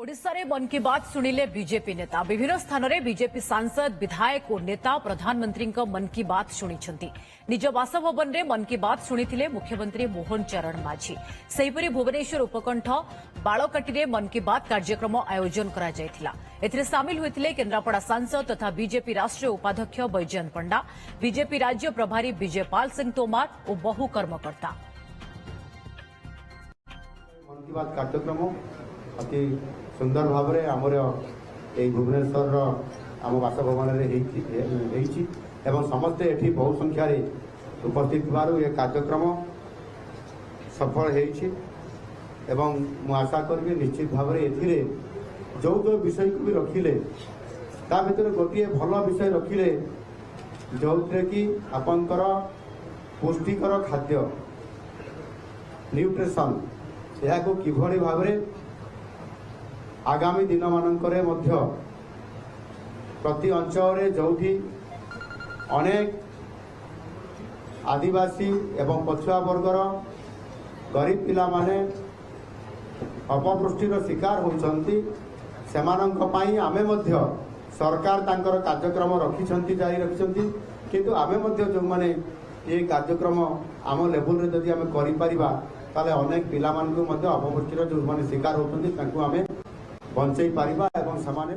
ओडिशा रे मन की बात सुनिले बीजेपी नेता विभिन्न स्थान में बीजेपी सांसद विधायक और नेता प्रधानमंत्री मन की बात शुणी निज बासभवन में मन की बात शुणी मुख्यमंत्री मोहन चरण माझी सेहीपरि भुवनेश्वर उपकंठ बालकाटी मन की बात कार्यक्रम आयोजन करा सामिल होते केन्द्रापड़ा सांसद तथा बीजेपी राष्ट्रीय उपाध्यक्ष बैजयंत पंडा बीजेपी राज्य प्रभारी विजयपाल सिंह तोमार और बहु कर्मकर्ता। मन की बात कार्यक्रम अति सुंदर भाव में आमर ये भुवनेश्वर आम बासभवन समस्ते ये बहु संख्यार उपस्थित ये कार्यक्रम सफल हो आशा करी निश्चित भाव में जो जो विषय को भी रखिले ता भीतर गोटे भल विषय रखिले जो कि आपंकर पुष्टिकर खाद्य न्यूट्रिशन यह किभली भाव में आगामी दिन मानकरे मध्य प्रति अंचल जो अनेक आदिवासी एवं पछुआ वर्गर गरीब पिला माने अपपुष्टिर शिकार होती सेमानंकपाई आमे मध्य सरकार तांकर कार्यक्रम रखिछंती जारी रखिछंती किंतु आमे मध्य जो माने ये कार्यक्रम आम लेवल रे जदि आमे करि परिबा ताले अनेक पिला मानकु मध्य अपपुष्टिर जो माने शिकार होती तांकु आमे बंचई पारिबा एवं समाने